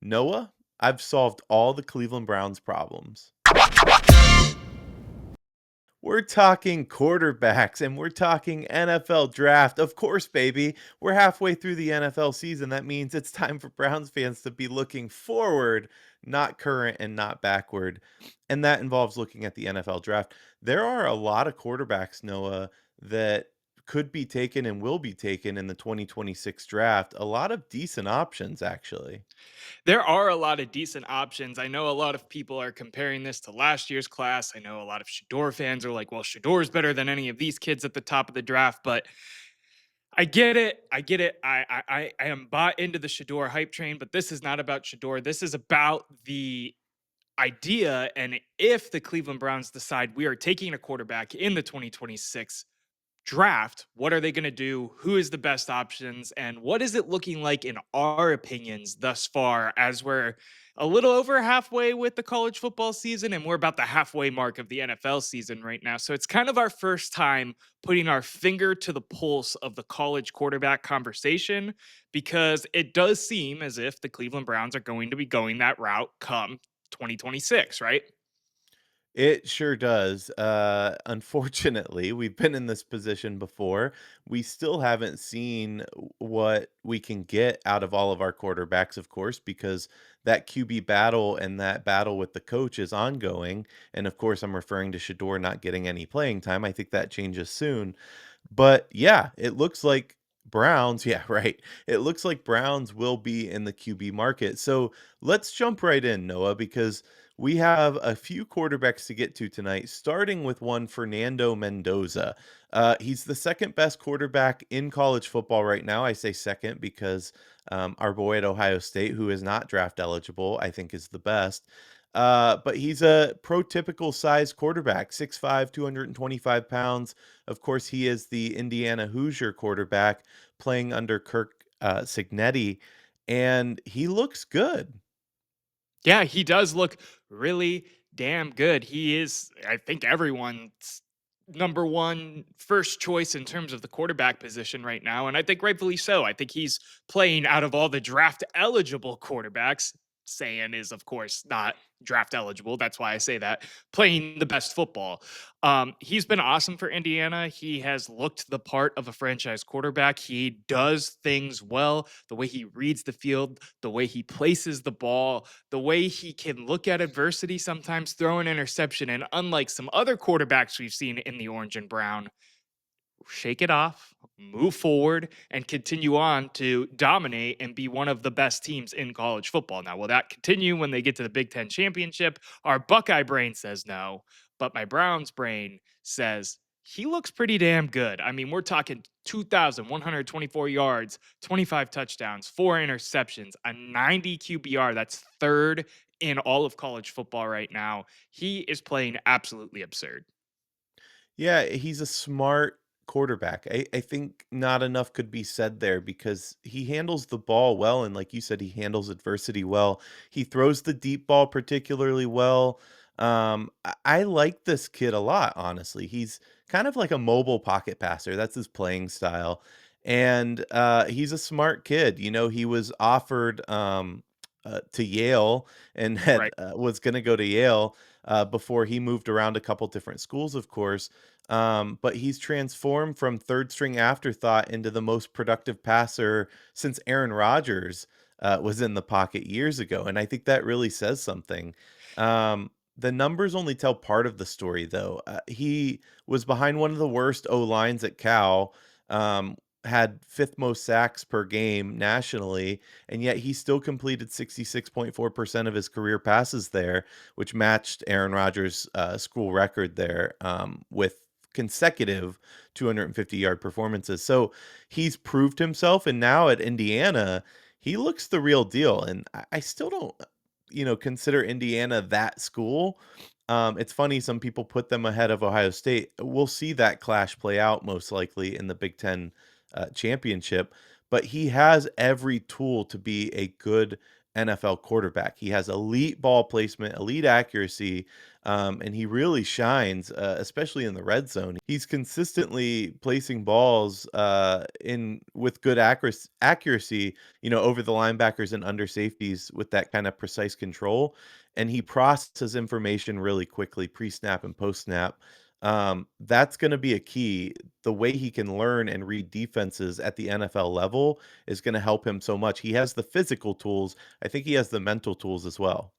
Noah, I've solved all the Cleveland Browns problems. We're talking quarterbacks and we're talking NFL draft. Of course, baby. We're halfway through the NFL season. That means it's time for Browns fans to be looking forward, not current and not backward. And that involves looking at the NFL draft. There are a lot of quarterbacks, Noah, that could be taken and will be taken in the 2026 draft. A lot of decent options, actually. There are a lot of decent options. I know a lot of people are comparing this to last year's class. I know a lot of Shador fans are like, well, Shador's better than any of these kids at the top of the draft, but I get it. I get it. I am bought into the Shador hype train, but this is not about Shador. This is about the idea. And if the Cleveland Browns decide we are taking a quarterback in the 2026 draft, what are they going to do? Who is the best options? And what is it looking like in our opinions thus far as we're a little over halfway with the college football season and we're about the halfway mark of the NFL season right now. So it's kind of our first time putting our finger to the pulse of the college quarterback conversation because it does seem as if the Cleveland Browns are going to be going that route come 2026, right? It sure does. Unfortunately, we've been in this position before. We still haven't seen what we can get out of all of our quarterbacks, of course, because that QB battle and that battle with the coach is ongoing. And of course, I'm referring to Shador not getting any playing time. I think that changes soon. But yeah, it looks like Browns, yeah, right. It looks like Browns will be in the QB market. So let's jump right in, Noah, because we have a few quarterbacks to get to tonight, starting with one Fernando Mendoza. He's the second best quarterback in college football right now. I say second because our boy at Ohio State, who is not draft eligible, I think is the best. But he's a prototypical size quarterback, 6'5", 225 pounds. Of course, he is the Indiana Hoosier quarterback playing under Kirk Cignetti, and he looks good. Yeah, he does look really damn good. He is, I think, everyone's number one first choice in terms of the quarterback position right now. And I think rightfully so. I think he's playing out of all the draft eligible quarterbacks. Saying is, of course, not draft eligible. That's why I say that. Playing the best football. He's been awesome for Indiana. He has looked the part of a franchise quarterback. He does things well. The way he reads the field, the way he places the ball, the way he can look at adversity, sometimes throw an interception. And unlike some other quarterbacks we've seen in the orange and brown, shake it off, move forward, and continue on to dominate and be one of the best teams in college football. Now, will that continue when they get to the Big Ten championship? Our Buckeye brain says no, but my Browns brain says he looks pretty damn good. I mean, we're talking 2,124 yards, 25 touchdowns, 4 interceptions, a 90 QBR. That's third in all of college football right now. He is playing absolutely absurd. Yeah, he's a smart quarterback. I think not enough could be said there because he handles the ball well. And like you said, he handles adversity well. He throws the deep ball particularly well. I like this kid a lot, honestly. He's kind of like a mobile pocket passer. That's his playing style. And he's a smart kid. You know, he was offered to Yale and had Right. was going to go to Yale before he moved around a couple different schools, of course. But he's transformed from third string afterthought into the most productive passer since Aaron Rodgers was in the pocket years ago. And I think that really says something. The numbers only tell part of the story, though. He was behind one of the worst O lines at Cal, had fifth most sacks per game nationally, and yet he still completed 66.4% of his career passes there, which matched Aaron Rodgers' school record there with consecutive 250-yard performances. So he's proved himself, and now at Indiana, he looks the real deal. And I still don't, consider Indiana that school. It's funny, some people put them ahead of Ohio State. We'll see that clash play out most likely in the Big Ten championship, but he has every tool to be a good NFL quarterback. He has elite ball placement, elite accuracy, and he really shines, especially in the red zone. He's consistently placing balls in with good accuracy, over the linebackers and under safeties with that kind of precise control. And he processes information really quickly, pre-snap and post-snap. That's going to be a key. The way he can learn and read defenses at the NFL level is going to help him so much. He has the physical tools. I think he has the mental tools as well.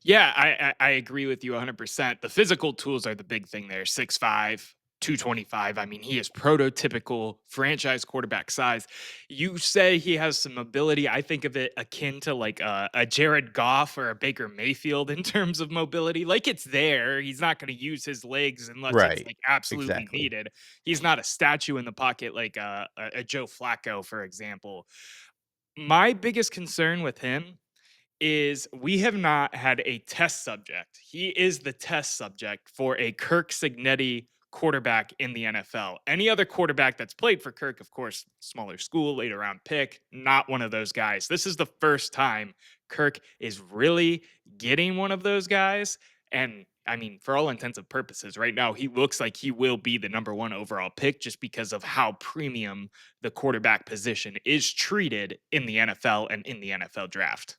Yeah, I agree with you 100%. The physical tools are the big thing there. 6'5", 225. I mean, he is prototypical franchise quarterback size. You say he has some ability. I think of it akin to like a Jared Goff or a Baker Mayfield in terms of mobility. Like it's there. He's not going to use his legs unless it's Right. like absolutely Exactly. needed. He's not a statue in the pocket like a Joe Flacco, for example. My biggest concern with him is we have not had a test subject. He is the test subject for a Kirk Signetti quarterback in the NFL. Any other quarterback that's played for Kirk, of course, smaller school, later round pick, not one of those guys. This is the first time Kirk is really getting one of those guys. And I mean, for all intents and purposes, right now, he looks like he will be the number one overall pick just because of how premium the quarterback position is treated in the NFL and in the NFL draft.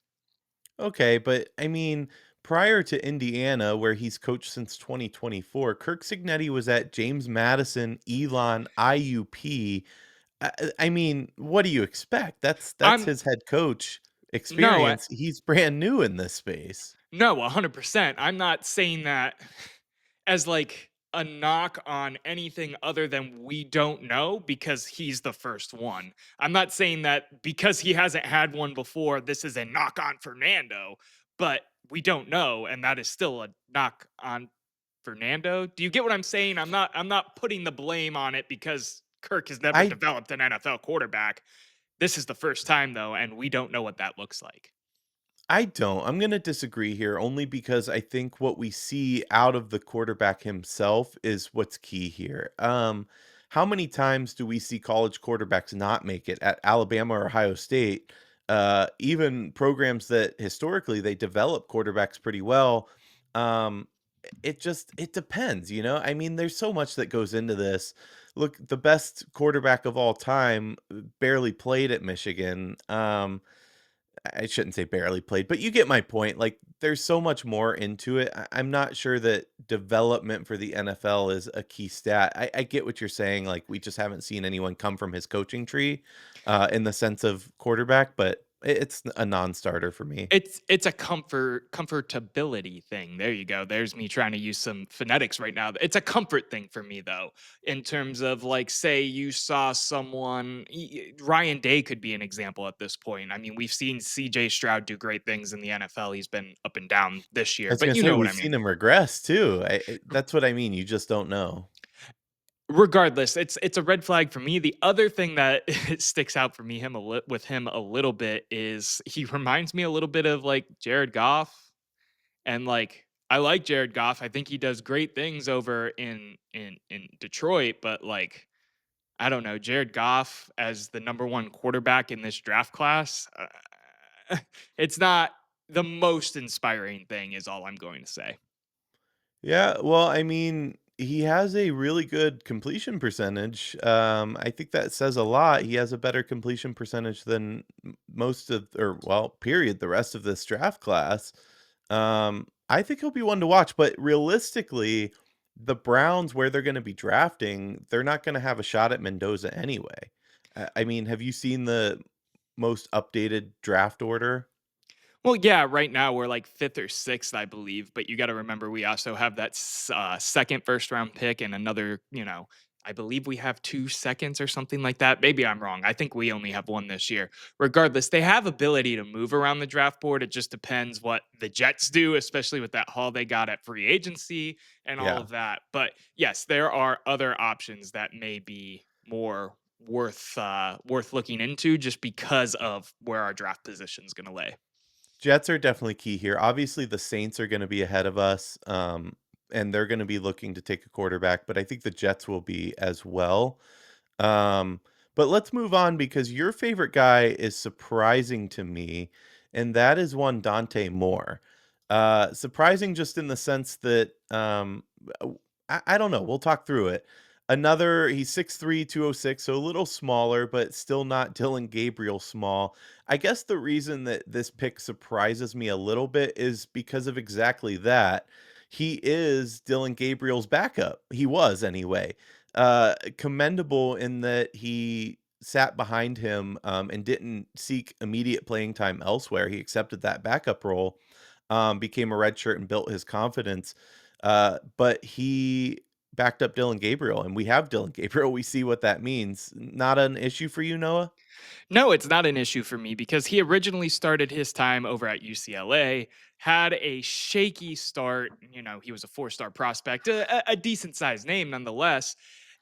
Okay, but I mean, prior to Indiana, where he's coached since 2024, Kirk Signetti was at James Madison, Elon, IUP. I mean, what do you expect? That's I'm his head coach no, experience. He's brand new in this space. no, 100%. I'm not saying that as like a knock on anything other than we don't know because he's the first one. I'm not saying that because he hasn't had one before, this is a knock on Fernando, but we don't know, and that is still a knock on Fernando. Do you get what I'm saying? I'm not putting the blame on it because Kirk has never I developed an NFL quarterback. This is the first time though, and we don't know what that looks like. I don't. I'm going to disagree here only because I think what we see out of the quarterback himself is what's key here. How many times do we see college quarterbacks not make it at Alabama or Ohio State? Even programs that historically they develop quarterbacks pretty well. Um, it depends. I mean, there's so much that goes into this. Look, the best quarterback of all time barely played at Michigan. I shouldn't say barely played, but you get my point. Like, there's so much more into it. I'm not sure that development for the NFL is a key stat. I get what you're saying. Like, we just haven't seen anyone come from his coaching tree, in the sense of quarterback, but it's a non-starter for me. It's a comfortability thing. There you go. There's me trying to use some phonetics right now. It's a comfort thing for me though, in terms of like, say you saw someone. Ryan Day could be an example at this point. I mean, we've seen C.J. Stroud do great things in the NFL. He's been up and down this I year, was but gonna you say know what we've I seen mean. him regress too. That's what I mean. You just don't know. Regardless, it's a red flag for me. The other thing that sticks out for me with him a little bit is he reminds me a little bit of like Jared Goff. And like I like Jared Goff. I think he does great things over in Detroit, but like I don't know, Jared Goff as the number one quarterback in this draft class, it's not the most inspiring thing is all I'm going to say. Yeah, well, I mean, he has a really good completion percentage. I think that says a lot. He has a better completion percentage than most of, or well, period, the rest of this draft class. I think he'll be one to watch, but realistically, the Browns, where they're going to be drafting, they're not going to have a shot at Mendoza anyway. I mean, have you seen the most updated draft order? Well, yeah, right now we're like 5th or 6th, I believe, but you gotta remember we also have that second first round pick and another, I believe we have 2 seconds or something like that. Maybe I'm wrong. I think we only have 1 this year. Regardless, they have ability to move around the draft board. It just depends what the Jets do, especially with that haul they got at free agency and all Yeah. of that. But yes, there are other options that may be more worth looking into just because of where our draft position is gonna lay. Jets are definitely key here. Obviously, the Saints are gonna be ahead of us, and they're gonna be looking to take a quarterback, but I think the Jets will be as well. Um, but let's move on because your favorite guy is surprising to me. and that is one Dante Moore. Surprising just in the sense that, I don't know, we'll talk through it. Another he's 6'3", 206, so a little smaller, but still not Dylan Gabriel small. I guess the reason that this pick surprises me a little bit is because of exactly that. He is Dylan Gabriel's backup. He was anyway. Commendable in that he sat behind him, and didn't seek immediate playing time elsewhere. He accepted that backup role, became a redshirt and built his confidence. But he backed up Dylan Gabriel, and we have Dylan Gabriel. We see what that means. Not an issue for you, Noah? No, it's not an issue for me because he originally started his time over at UCLA, had a shaky start. You know, he was a four-star prospect, a decent sized name nonetheless.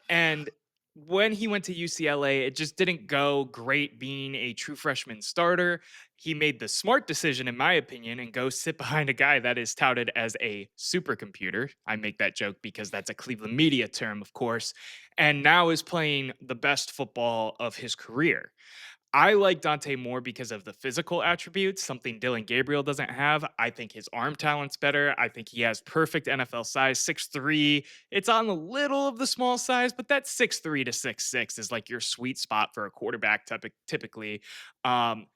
And when he went to UCLA, it just didn't go great being a true freshman starter. He made the smart decision, in my opinion, and go sit behind a guy that is touted as a supercomputer. I make that joke because that's a Cleveland media term, of course, and now is playing the best football of his career. I like Dante Moore because of the physical attributes, something Dylan Gabriel doesn't have. I think his arm talent's better. I think he has perfect NFL size, 6'3". It's on the little of the small size, but that 6'3" to 6'6" is like your sweet spot for a quarterback typically. Um,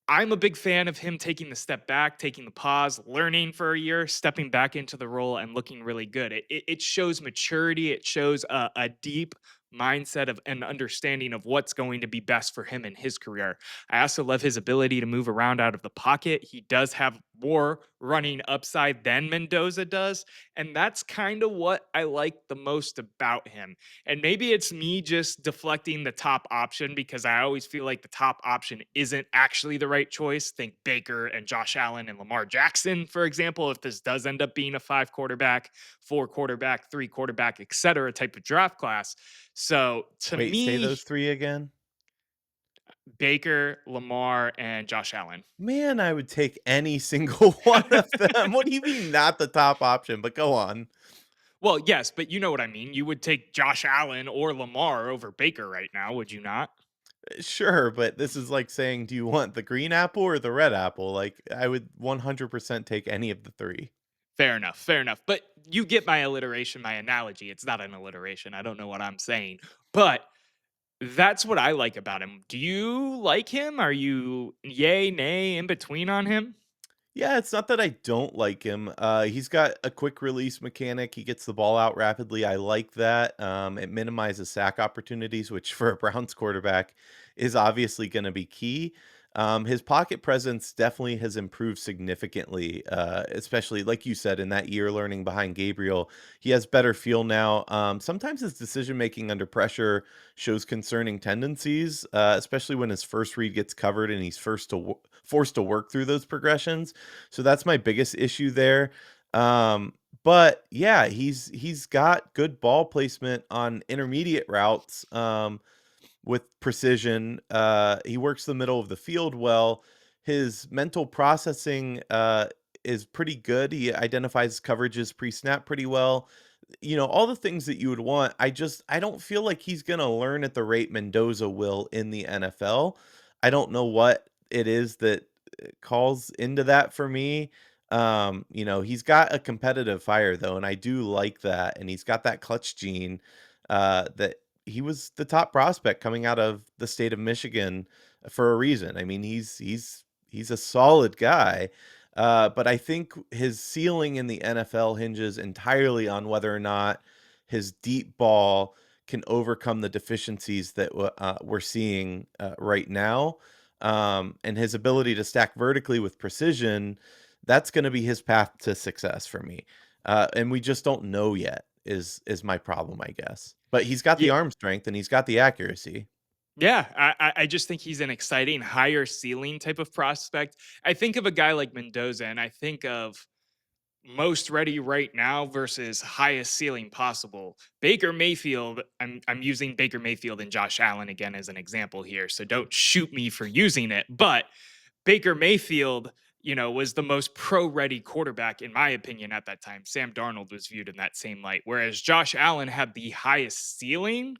I'm a big fan of him taking the step back, taking the pause, learning for a year, stepping back into the role, and looking really good. It shows maturity. It shows a deep mindset of an understanding of what's going to be best for him in his career. I also love his ability to move around out of the pocket. He does have more running upside than Mendoza does, and that's kind of what I like the most about him. And maybe it's me just deflecting the top option because I always feel like the top option isn't actually the right choice. Think Baker and Josh Allen and Lamar Jackson, for example, if this does end up being a five quarterback, four quarterback, three quarterback, etc. type of draft class. So to Wait, say me, those 3 again? Baker, Lamar, and Josh Allen. Man, I would take any single one of them. What do you mean not the top option? But go on. Well, yes, but you know what I mean. You would take Josh Allen or Lamar over Baker right now, would you not? Sure, but this is like saying, do you want the green apple or the red apple? Like, I would 100% take any of the 3. Fair enough, fair enough. But you get my alliteration, my analogy. It's not an alliteration. I don't know what I'm saying. But that's what I like about him. Do you like him? Are you yay, nay, in between on him? Yeah, it's not that I don't like him. He's got a quick release mechanic. He gets the ball out rapidly. I like that. It minimizes sack opportunities, which for a Browns quarterback is obviously going to be key. His pocket presence definitely has improved significantly, especially like you said in that year learning behind Gabriel. He has better feel now. Sometimes his decision making under pressure shows concerning tendencies, especially when his first read gets covered and he's forced to work through those progressions. So that's my biggest issue there. But yeah, he's got good ball placement on intermediate routes. With precision. He works the middle of the field well. His mental processing is pretty good. He identifies coverages pre-snap pretty well. You know, all the things that you would want. I don't feel like he's going to learn at the rate Mendoza will in the NFL. I don't know what it is that calls into that for me. You know, he's got a competitive fire though, and I do like that. And he's got that clutch gene that he was the top prospect coming out of the state of Michigan for a reason. I mean, he's a solid guy, but I think his ceiling in the NFL hinges entirely on whether or not his deep ball can overcome the deficiencies that we're seeing right now, and his ability to stack vertically with precision. That's going to be his path to success for me, and we just don't know yet is my problem, I guess. But he's got the Yeah. arm strength and he's got the accuracy. Yeah, I just think he's an exciting higher ceiling type of prospect. I think of a guy like Mendoza and I think of most ready right now versus highest ceiling possible. Baker Mayfield, I'm using Baker Mayfield and Josh Allen again as an example here, so don't shoot me for using it, but Baker Mayfield, you know, was the most pro-ready quarterback in my opinion at that time. Sam Darnold was viewed in that same light, whereas Josh Allen had the highest ceiling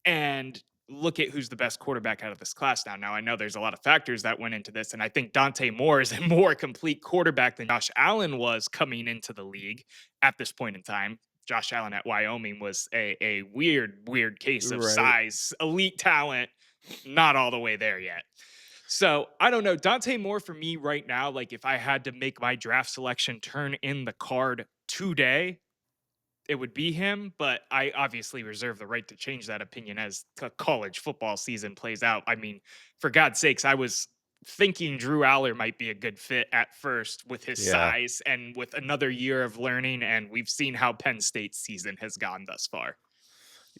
and look at who's the best quarterback out of this class now. Now, I know there's a lot of factors that went into this, and I think Dante Moore is a more complete quarterback than Josh Allen was coming into the league at this point in time. Josh Allen at Wyoming was a weird case of Right. size, elite talent, not all the way there yet. So I don't know. Dante Moore for me right now, like if I had to make my draft selection turn in the card today, it would be him, but I obviously reserve the right to change that opinion as college football season plays out. I mean, for God's sakes, I was thinking Drew Aller might be a good fit at first with his Yeah. size and with another year of learning, and we've seen how Penn State's season has gone thus far.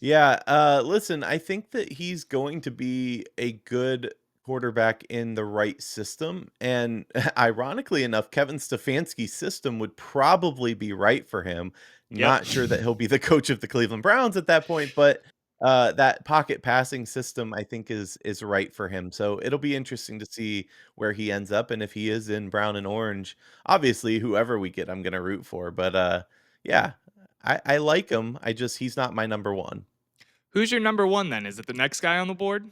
Yeah, listen, I think that he's going to be a good quarterback in the right system, and ironically enough, Kevin Stefanski's system would probably be right for him. Yep. Not sure that he'll be the coach of the Cleveland Browns at that point, but that pocket passing system, I think, is right for him. So it'll be interesting to see where he ends up, and if he is in brown and orange. Obviously, whoever we get, I'm going to root for. But yeah, I like him. He's not my number one. Who's your number one then? Is it the next guy on the board?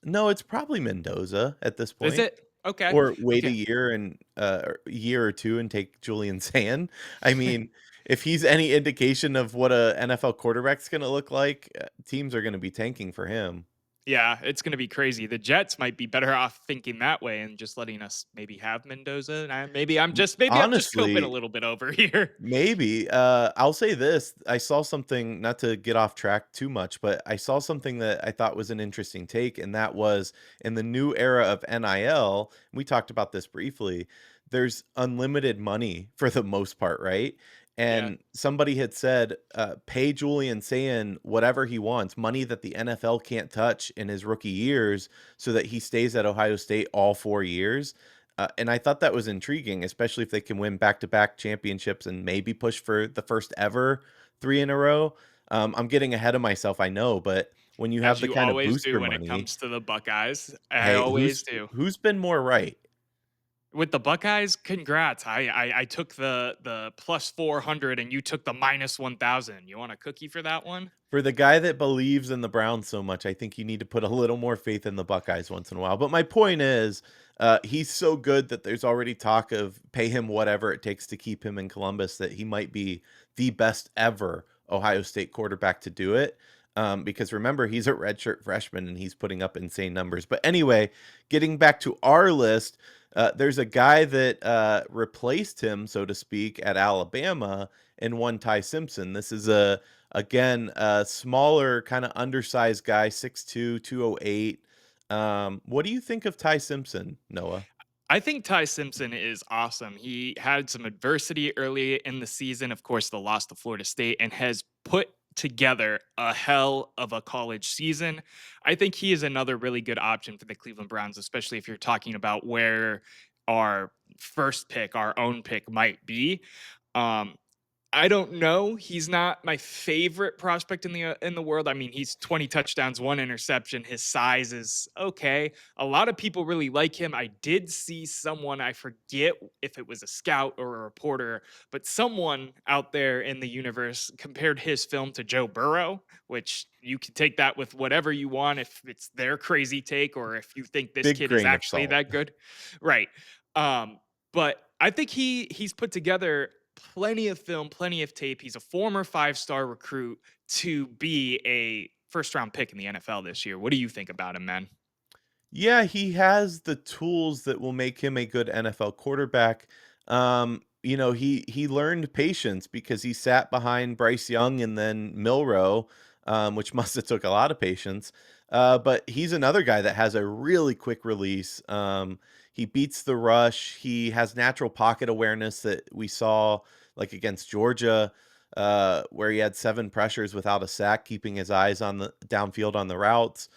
No, it's probably Mendoza at this Is point, it? Okay. or wait a Okay. year and a year or 2 and take Julian Sand. I mean, if he's any indication of what a NFL quarterback's gonna look like, teams are gonna be tanking for him. Yeah, it's gonna be crazy. The Jets might be better off thinking that way and just letting us maybe have Mendoza. And maybe I'm just scoping a Honestly, little bit over here. maybe. I'll say this. I saw something, not to get off track too much, but I saw something that I thought was an interesting take, and that was in the new era of NIL. We talked about this briefly. There's unlimited money for the most part, right? Yeah. And somebody had said, pay Julian Sand whatever he wants, money that the NFL can't touch in his rookie years, so that he stays at Ohio State all 4 years. And I thought that was intriguing, especially if they can win back-to-back championships and maybe push for the first ever 3 in a row. I'm getting ahead of myself, I know, but when you have As the you kind of always do booster when it money, comes to the Buckeyes. I hey, always do. who's been more right? With the Buckeyes, congrats. I took the plus 400 and you took the minus 1,000. You want a cookie for that one? For the guy that believes in the Browns so much, I think you need to put a little more faith in the Buckeyes once in a while. But my point is, he's so good that there's already talk of pay him whatever it takes to keep him in Columbus, that he might be the best ever Ohio State quarterback to do it. Because remember, he's a redshirt freshman and he's putting up insane numbers. But anyway, getting back to our list, there's a guy that replaced him, so to speak, at Alabama, and one Ty Simpson. This is again, a smaller, kinda undersized guy, 6'2", 208. What do you think of Ty Simpson, Noah? I think Ty Simpson is awesome. He had some adversity early in the season, of course, the loss to Florida State, and has put together a hell of a college season. I think he is another really good option for the Cleveland Browns, especially if you're talking about where our first pick, our own pick, might be. Um, I don't know. He's not my favorite prospect in the world. I mean, he's 20 touchdowns, one interception. His size is okay. A lot of people really like him. I did see someone, I forget if it was a scout or a reporter, but someone out there in the universe compared his film to Joe Burrow, which you can take that with whatever you want if it's their crazy take or if you think this Big kid is grain of actually salt. that good. Right. But I think he's put together plenty of film, plenty of tape. He's a former five-star recruit to be a first round pick in the NFL this year. What do you think about him, man? Yeah, he has the tools that will make him a good NFL quarterback. He learned patience because he sat behind Bryce Young and then Milrow, which must have took a lot of patience. But he's another guy that has a really quick release. He beats the rush. He has natural pocket awareness that we saw like against Georgia, where he had 7 pressures without a sack, keeping his eyes on the downfield on the routes.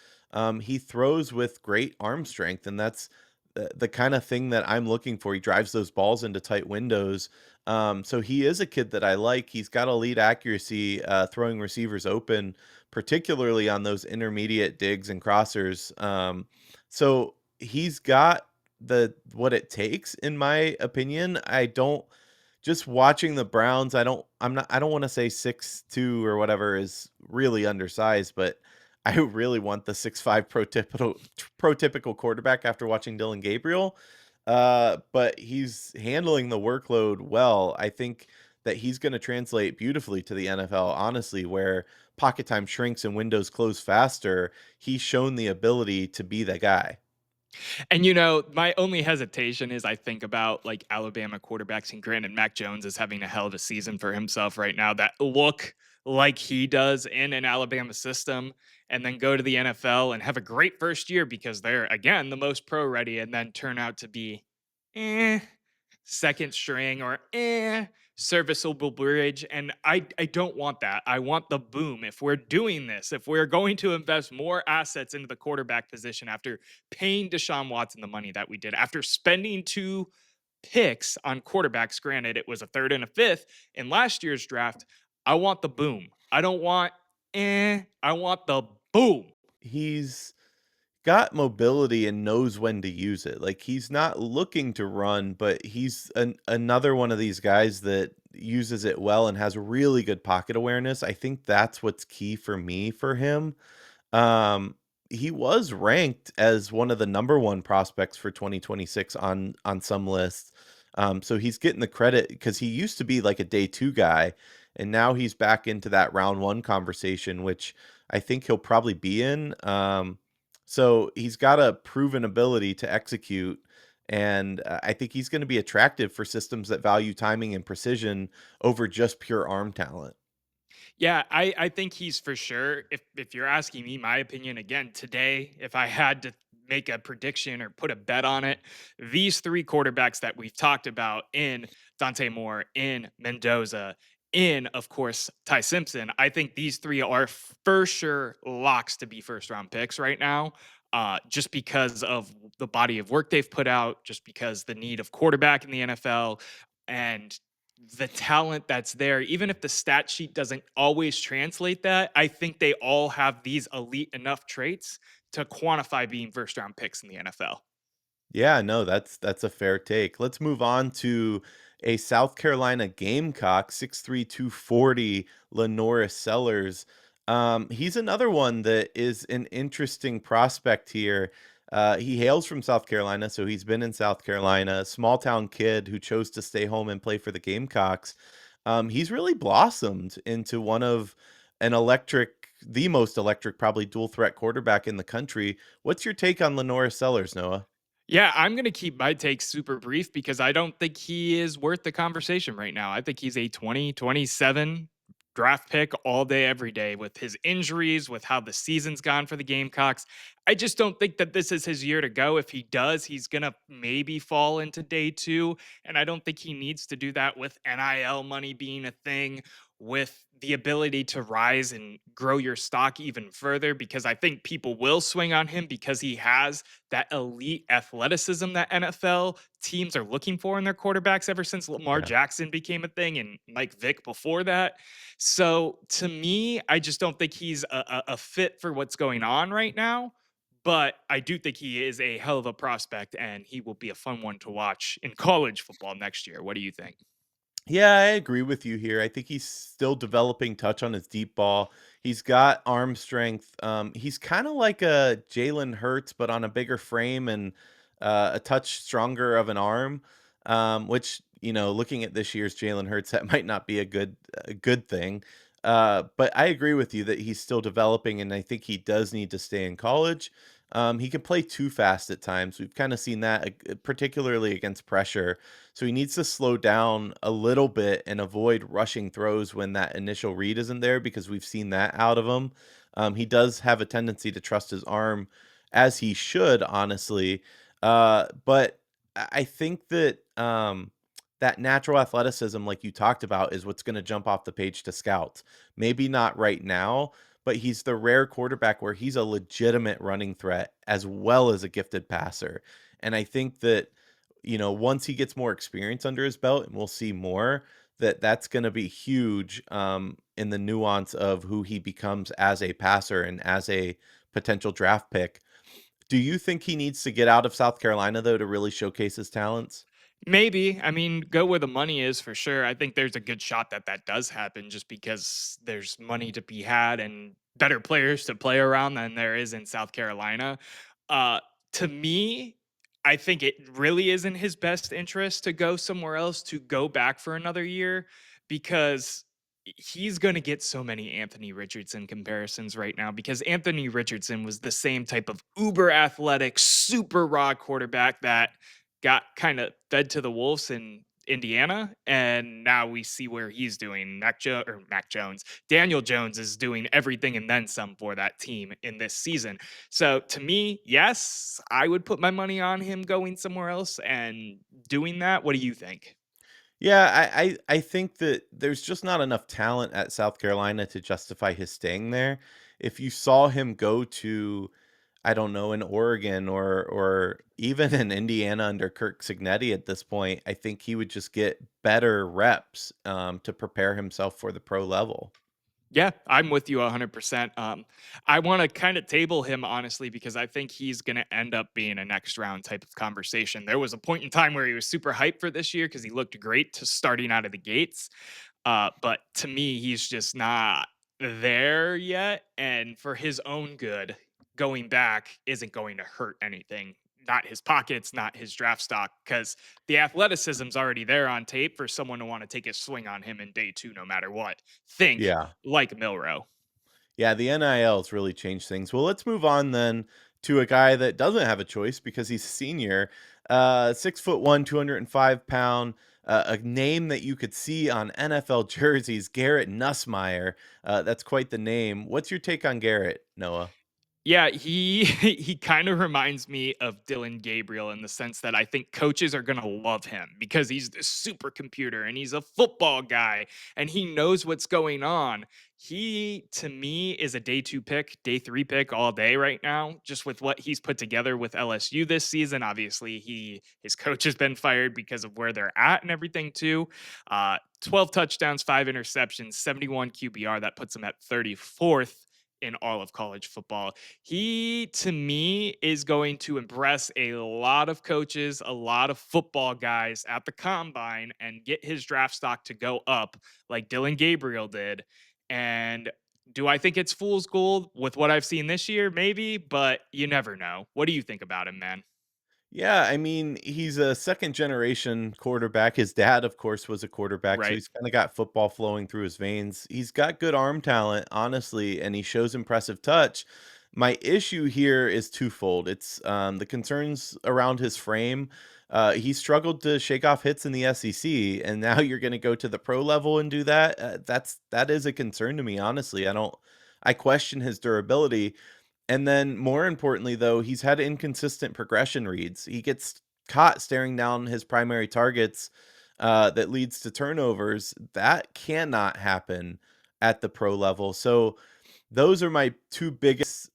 He throws with great arm strength, and that's the kind of thing that I'm looking for. He drives those balls into tight windows. So he is a kid that I like. He's got elite accuracy, throwing receivers open, particularly on those intermediate digs and crossers. So he's got the what it takes, in my opinion. I don't just watching the Browns. I don't want to say 6'2" or whatever is really undersized, but I really want the 6'5" prototypical quarterback after watching Dylan Gabriel, but he's handling the workload well. I think that he's gonna translate beautifully to the NFL, honestly, where pocket time shrinks and windows close faster. He's shown the ability to be the guy. And my only hesitation is I think about like Alabama quarterbacks, and granted, Mac Jones is having a hell of a season for himself right now that look like he does in an Alabama system, and then go to the NFL and have a great first year because they're again the most pro ready, and then turn out to be eh, second string or serviceable bridge. And I don't want that. I want the boom. If we're doing this, if we're going to invest more assets into the quarterback position after paying Deshaun Watson the money that we did, after spending two picks on quarterbacks, granted it was a third and a fifth in last year's draft, I want the boom. I don't want I want the boom. He's got mobility and knows when to use it. Like, he's not looking to run, but he's another one of these guys that uses it well and has really good pocket awareness. I think that's what's key for me for him. Um, he was ranked as one of the number 1 prospects for 2026 on some lists. So he's getting the credit because he used to be like a day 2 guy, and now he's back into that round 1 conversation, which I think he'll probably be in. So he's got a proven ability to execute, and I think he's going to be attractive for systems that value timing and precision over just pure arm talent. Yeah, I think he's for sure. If you're asking me my opinion again today, if I had to make a prediction or put a bet on it, these three quarterbacks that we've talked about in Dante Moore, in Mendoza, in of course Ty Simpson, I think these three are for sure locks to be first round picks right now. Just because of the body of work they've put out, just because the need of quarterback in the NFL, and the talent that's there, even if the stat sheet doesn't always translate that, I think they all have these elite enough traits to quantify being first round picks in the NFL. Yeah, no, that's a fair take. Let's move on to a South Carolina Gamecock, 6'3", 240, LaNorris Sellers. He's another one that is an interesting prospect here. He hails from South Carolina, so he's been in South Carolina, small town kid who chose to stay home and play for the Gamecocks. He's really blossomed into one of the most electric, probably dual threat quarterback in the country. What's your take on LaNorris Sellers, Noah? Yeah, I'm going to keep my take super brief because I don't think he is worth the conversation right now. I think he's a 2027 draft pick all day, every day with his injuries, with how the season's gone for the Gamecocks. I just don't think that this is his year to go. If he does, he's going to maybe fall into day two. And I don't think he needs to do that with NIL money being a thing, with the ability to rise and grow your stock even further, because I think people will swing on him because he has that elite athleticism that NFL teams are looking for in their quarterbacks ever since Lamar Yeah. Jackson became a thing and Mike Vick before that. So to me, I just don't think he's a fit for what's going on right now. But I do think he is a hell of a prospect, and he will be a fun one to watch in college football next year. What do you think? Yeah, I agree with you here. I think he's still developing touch on his deep ball. He's got arm strength. He's kind of like a Jalen Hurts, but on a bigger frame and a touch stronger of an arm. Which, looking at this year's Jalen Hurts, that might not be a good thing. But I agree with you that he's still developing, and I think he does need to stay in college. He can play too fast at times. We've kind of seen that, particularly against pressure. So he needs to slow down a little bit and avoid rushing throws when that initial read isn't there, because we've seen that out of him. He does have a tendency to trust his arm, as he should, honestly. But I think that that natural athleticism, like you talked about, is what's going to jump off the page to scouts. Maybe not right now, but he's the rare quarterback where he's a legitimate running threat as well as a gifted passer. And I think that, once he gets more experience under his belt, and we'll see more, that's going to be huge in the nuance of who he becomes as a passer and as a potential draft pick. Do you think he needs to get out of South Carolina, though, to really showcase his talents? Maybe. I mean, go where the money is for sure. I think there's a good shot that that does happen just because there's money to be had. And better players to play around than there is in South Carolina. Uh, to me, I think it really is in his best interest to go somewhere else, to go back for another year, because he's going to get so many Anthony Richardson comparisons right now, because Anthony Richardson was the same type of uber athletic, super raw quarterback that got kind of fed to the wolves in Indiana, and now we see where he's doing. Mac Jones, Daniel Jones is doing everything and then some for that team in this season. So to me, yes, I would put my money on him going somewhere else and doing that. What do you think? Yeah, I think that there's just not enough talent at South Carolina to justify his staying there. If you saw him go to, I don't know, in Oregon or even in Indiana under Kirk Cignetti at this point, I think he would just get better reps to prepare himself for the pro level. Yeah, I'm with you 100%. I want to kind of table him honestly because I think he's going to end up being a next round type of conversation. There was a point in time where he was super hyped for this year because he looked great to starting out of the gates. But to me, he's just not there yet. And for his own good, going back isn't going to hurt anything. Not his pockets, not his draft stock, because the athleticism's already there on tape for someone to want to take a swing on him in day two, no matter what. Think Yeah. like Milrow. Yeah, the NIL's really changed things. Well, let's move on then to a guy that doesn't have a choice because he's a senior. 6'1", 205 pound, a name that you could see on NFL jerseys, Garrett Nussmeier. That's quite the name. What's your take on Garrett, Noah? Yeah, he he kind of reminds me of Dylan Gabriel in the sense that I think coaches are going to love him because he's this supercomputer and he's a football guy and he knows what's going on. He to me is a day 2 pick, day 3 pick all day right now just with what he's put together with LSU this season. Obviously, his coach has been fired because of where they're at and everything too. 12 touchdowns, 5 interceptions, 71 QBR, that puts him at 34th in all of college football. He, to me, is going to impress a lot of coaches, a lot of football guys at the combine and get his draft stock to go up like Dylan Gabriel did. And do I think it's fool's gold with what I've seen this year? Maybe, but you never know. What do you think about him, man? Yeah, I mean, he's a second generation quarterback. His dad, of course, was a quarterback, so Right. he's kind of got football flowing through his veins. He's got good arm talent, honestly, and he shows impressive touch. My issue here is twofold. It's the concerns around his frame. He struggled to shake off hits in the SEC, and now you're going to go to the pro level and do that. That is a concern to me, honestly. I question his durability. And then more importantly, though, he's had inconsistent progression reads. He gets caught staring down his primary targets, that leads to turnovers. That cannot happen at the pro level. So those are my two biggest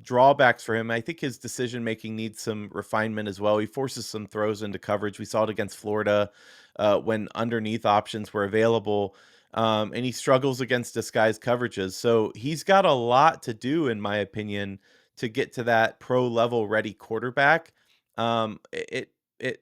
drawbacks for him. I think his decision making needs some refinement as well. He forces some throws into coverage. We saw it against Florida when underneath options were available, and he struggles against disguised coverages. So he's got a lot to do, in my opinion, to get to that pro level ready quarterback. It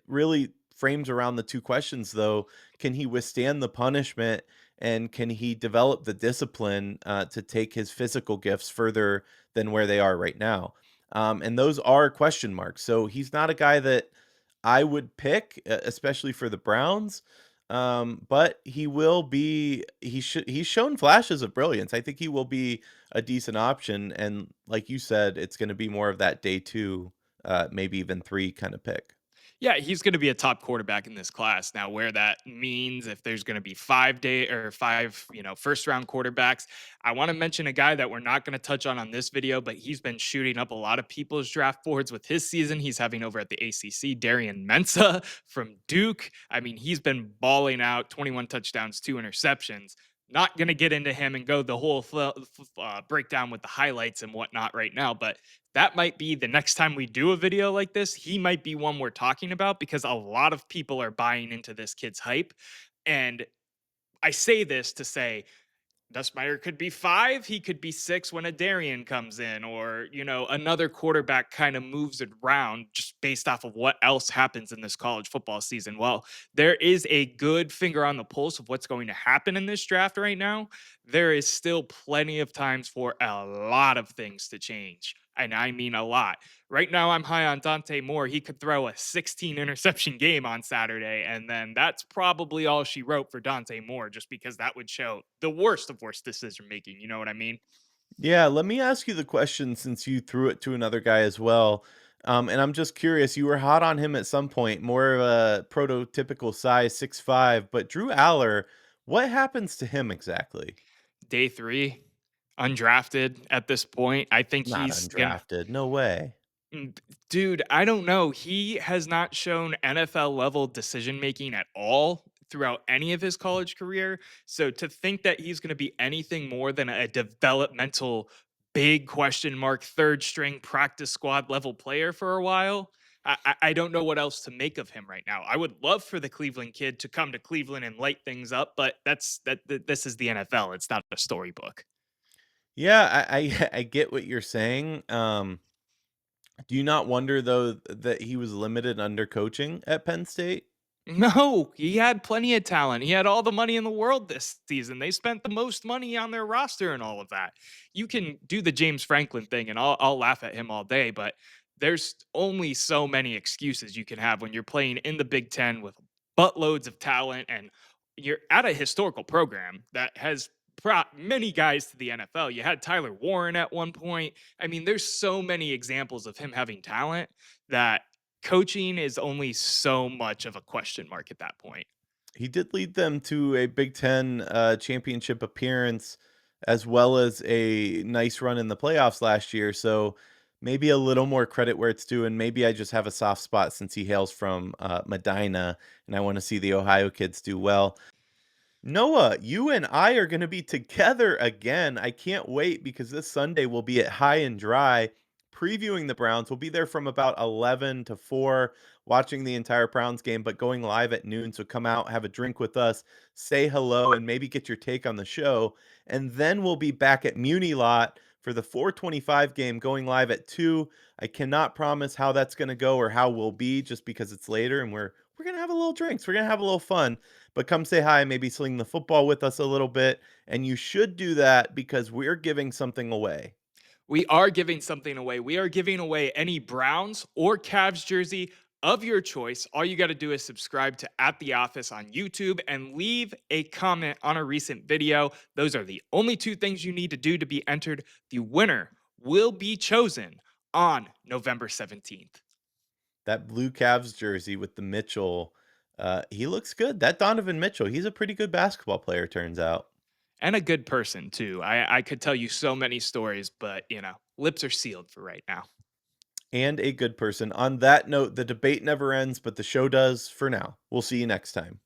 really frames around the two questions though. Can he withstand the punishment, and can he develop the discipline to take his physical gifts further than where they are right now? And those are question marks. So he's not a guy that I would pick, especially for the Browns. But he will be. He's shown flashes of brilliance. I think he will be a decent option. And like you said, it's going to be more of that day two, maybe even three kind of pick. Yeah, he's going to be a top quarterback in this class. Now, where that means if there's going to be 5 day or five, first round quarterbacks, I want to mention a guy that we're not going to touch on this video, but he's been shooting up a lot of people's draft boards with his season. He's having over at the ACC, Darian Mensa from Duke. I mean, he's been balling out, 21 touchdowns, 2 interceptions. Not going to get into him and go the whole breakdown with the highlights and whatnot right now, but that might be the next time we do a video like this, he might be one we're talking about because a lot of people are buying into this kid's hype. And I say this to say Nussmeier could be 5, he could be 6 when a Darian comes in, or, another quarterback kind of moves it around just based off of what else happens in this college football season. Well, there is a good finger on the pulse of what's going to happen in this draft right now. There is still plenty of times for a lot of things to change. And I mean a lot. Right now, I'm high on Dante Moore. He could throw a 16 interception game on Saturday, and then that's probably all she wrote for Dante Moore, just because that would show the worst of worst decision making. You know what I mean? Yeah, let me ask you the question since you threw it to another guy as well. And I'm just curious, you were hot on him at some point, more of a prototypical size 6'5", but Drew Aller, what happens to him exactly? Day three, undrafted at this point. I think Not he's gonna. undrafted, no way. Dude, I don't know. He has not shown NFL level decision making at all throughout any of his college career. So to think that he's going to be anything more than a developmental big question mark third string practice squad level player for a while, I don't know what else to make of him right now. I would love for the Cleveland kid to come to Cleveland and light things up, but this is the NFL. It's not a storybook. Yeah, I get what you're saying. Do you not wonder though that he was limited under coaching at Penn State? No, he had plenty of talent. He had all the money in the world this season. They spent the most money on their roster and all of that. You can do the James Franklin thing and I'll laugh at him all day, but there's only so many excuses you can have when you're playing in the Big 10 with buttloads of talent and you're at a historical program that has brought many guys to the NFL. You had Tyler Warren at one point. I mean, there's so many examples of him having talent that coaching is only so much of a question mark at that point. He did lead them to a Big Ten championship appearance, as well as a nice run in the playoffs last year. So maybe a little more credit where it's due. And maybe I just have a soft spot since he hails from Medina, and I want to see the Ohio kids do well. Noah, you and I are going to be together again. I can't wait because this Sunday we'll be at High and Dry previewing the Browns. We'll be there from about 11 to 4 watching the entire Browns game, but going live at noon. So come out, have a drink with us, say hello, and maybe get your take on the show. And then we'll be back at Muni Lot for the 425 game going live at 2. I cannot promise how that's going to go or how we'll be just because it's later and we're going to have a little drinks. We're going to have a little fun, but come say hi, maybe sling the football with us a little bit. And you should do that because we're giving something away. We are giving something away. We are giving away any Browns or Cavs jersey of your choice. All you got to do is subscribe to At the Office on YouTube and leave a comment on a recent video. Those are the only two things you need to do to be entered. The winner will be chosen on November 17th. That blue Cavs jersey with the Mitchell, he looks good. That Donovan Mitchell, he's a pretty good basketball player, turns out, And a good person, too. I could tell you so many stories, but, lips are sealed for right now. and a good person. On that note, the debate never ends, but the show does for now. We'll see you next time.